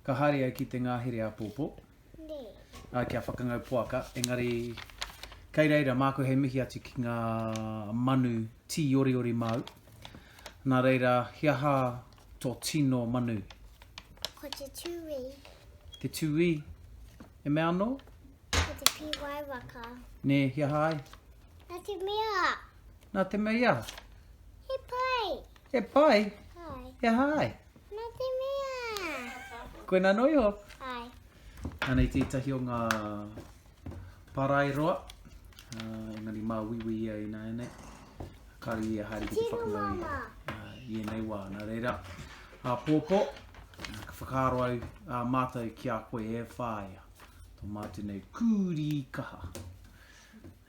ka haere ai ki te ngahere a pōpō. Kia whakangau puaka, engari kei reira māko hei mihi atu ki ngā manu tī ori ori mau. Nā reira, hia hā tō tino manu? Ko te tui. Te tui? E mea anō? Ko te piwai waka. Ne, hia hai? Nā te mea. Nā te mea? He pai. E pai? Hai. Hia hai? Nā te mea. Koe nā noi ho? Hai. Anei tētahi o ngā parai roa. Engari mā wiwi ia i nā enei. Kari ia haere ki te whakangau i enei wā. Nā reira, a pōpō, ka whakaaro au a mātou ki a koe e whāia. Tō mātou nei kūri kaha.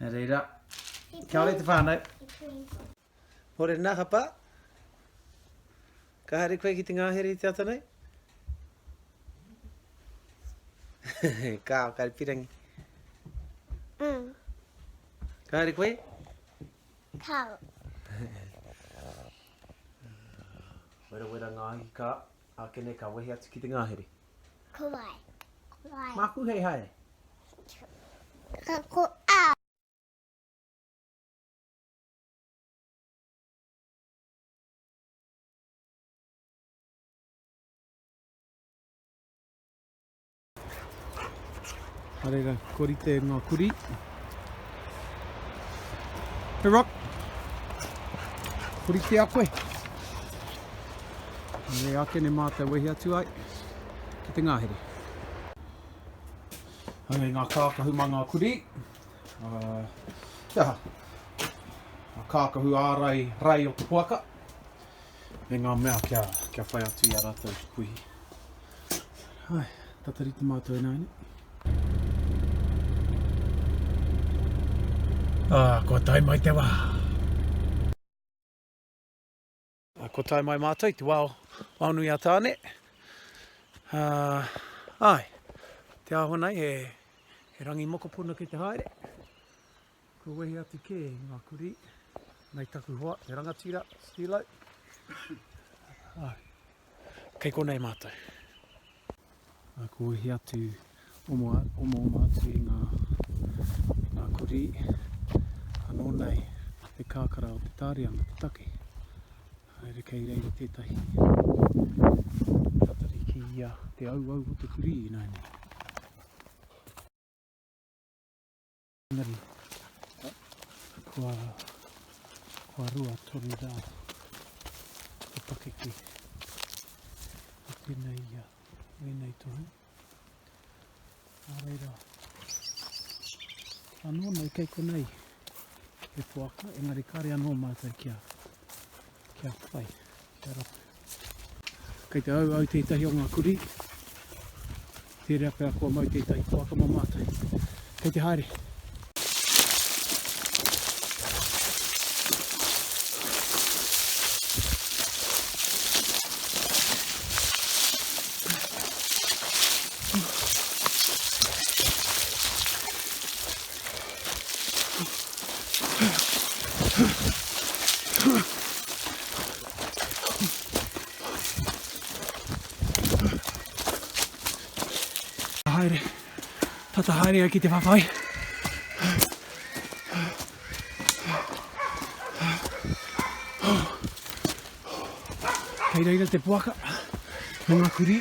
Nā reira, kia ore te whānau. Hore nā hapa. Ka haere koe ki te ngahere i te atanei? Kāo, kare pirangi. Ka haere koe? Kau. Wera ngāhi ka, ākene ka wehi atu ki te ngahere. Kuai. Kuai. Māku hei hae? Ko a. Hareira, korite ngā kuri. Hey Rock! Korite a koe. Nē ake ne mātou wehi atu ai ki te ngahere. Hei ngā kākahu mā ngā kuri. Ngā kākahu ārai rai o te puaka. Me ngā mea kia whai atu i a rātou puhi. Hai, tatariti mātou e nāne. Ko tai mai te wā. Ko tai mai mātou, te wā nui a tāne. Ai, te āhonai he rangi mokopuna ki te haere. Ko wehi atu ke ngā kuri. Nei taku hoa, te rangatira, stilo. Ai, kei konei mātou. Ko wehi atu omo atu i ngā kuri. Anō nei, te kākara o te tārianga, te take. Haere kei reira tētahi. Tatari ki te au o te kuri i nai nei. Engari, kua rua toru rā. Te pakeke. Tēnei tohu. Āreira. Anō nei kei konei. E puaka, engari kare anō mātou kia whai, kia rapu. Kei te au tētahi o ngā kuri, te rea pēr kua mau tētahi puaka mā mātou. Kei te haere. Haere, tata haere ai ki te whawhai. Kei reira te puaka, mo ngā kuri.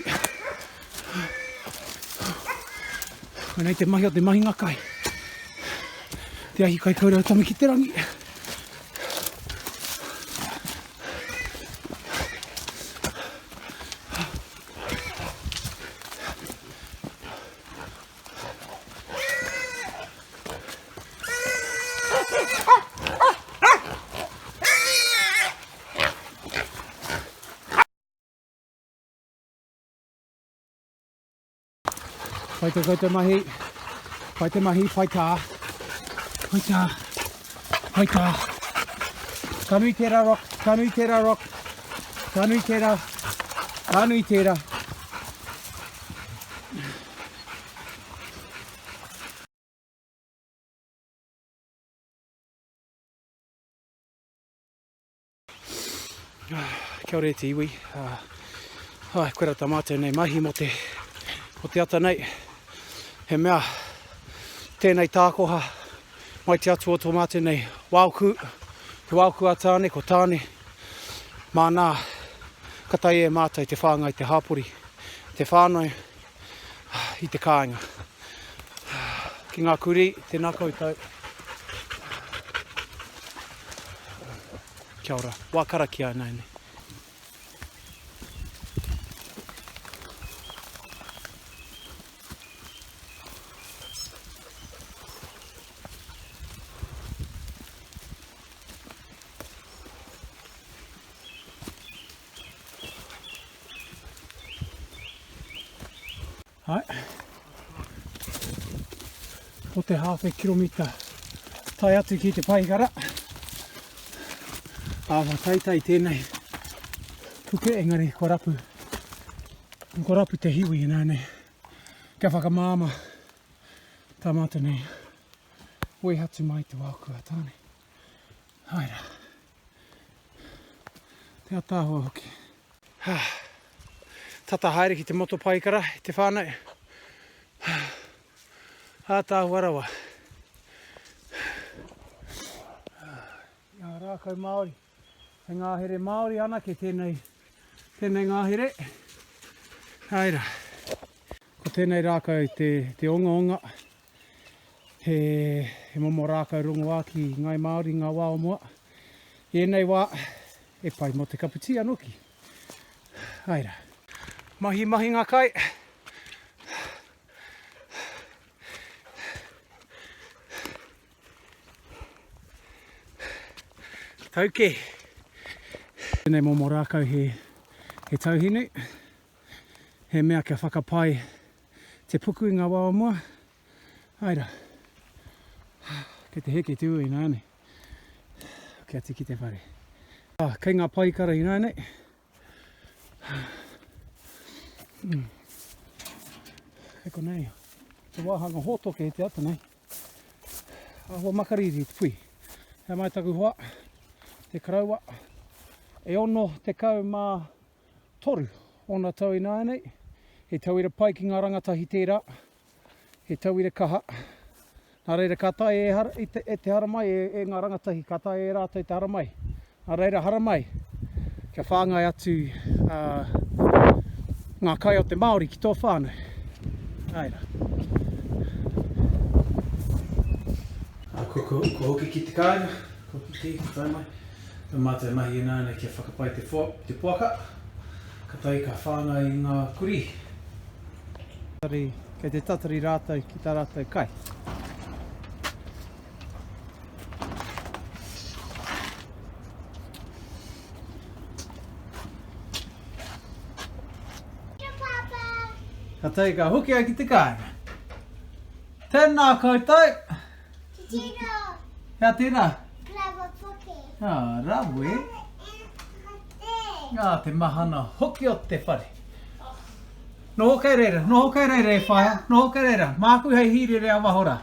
Nei te mahi o te Mahinga kai. Te ahi kai kaurau tami ki te rangi. Whai te mahi, whai te mahi, whai tā. Kanui tērā rock, kanui tērā rock, kanui tērā, kanui tērā. Kia ore te iwi. Koe rā tā mātou nei mahi mo te o te ata nei, he mea, tēnei tākoha, mai te atu o tō mate nei, wauku, te wauku a tāne, ko tāne, mānā, katai e mātai te whāngai, te hāpuri, te whānau, i te kāinga. Ki ngā kuri, tēnā koutou. Kia ora, wākaraki ai nei. Hai. O te hawhe kilomita tai atu ki te paihikara. Awa taitai tēnei puke engari ko rapu te hiwi nā nei. Kia whakamāma tamata nei. Oi hatu mai te wākua tāne. Haira. Te atāhua hoki. Tata haere ki te moto paikara, te whānau. Ātāhua rawa. Ia rākau Māori. He ngahere Māori ana ke tēnei ngahere. Haira. Ko tēnei rākau te onga. He momo rākau rongoā ki ngai Māori, ngā wā o mua. Ienei wā, e pai mo te kaputi anoki. Haira. Mahinga kai. Tauke. Tēnei momo rākau he tauhinu. He mea kia whakapai te puku i ngā wā o mua. Haira. Kei te heke tū i nāne. Kia tiki te whare. Kei ngā paikara i nāne. Eko nei. Te wāhanga hōtoke he te ata nei. Ahua makariri te pui. Hea mai taku hoa. Te karaua. E ono te kau mā toru. Ona tau i nāne. He tauira pai ki ngā rangatahi tērā. He tauira kaha. Nā reira katai e te haramai e ngā rangatahi. Katai e rātou te haramai. Nā reira haramai. Kia whāngai atu ngā kai o te Māori ki tō whānau. Aira. Ko hoki ki te kāinga. Ko hoki ki tai mai. Tō mātai mahi e nāne kia whakapai te puaka. Katai ka whāngai i ngā kuri. Kei te tatari rātou ki tā rātou kai. Katai ka hoki ai ki te kāinga. Tēnā koutou. Tino. Hea tēnā. Bravo puke. Rabu e. Te mahana hoki o te whare. No hokai reira e whaia. No hokai reira. Māku hei hiri rea wahora.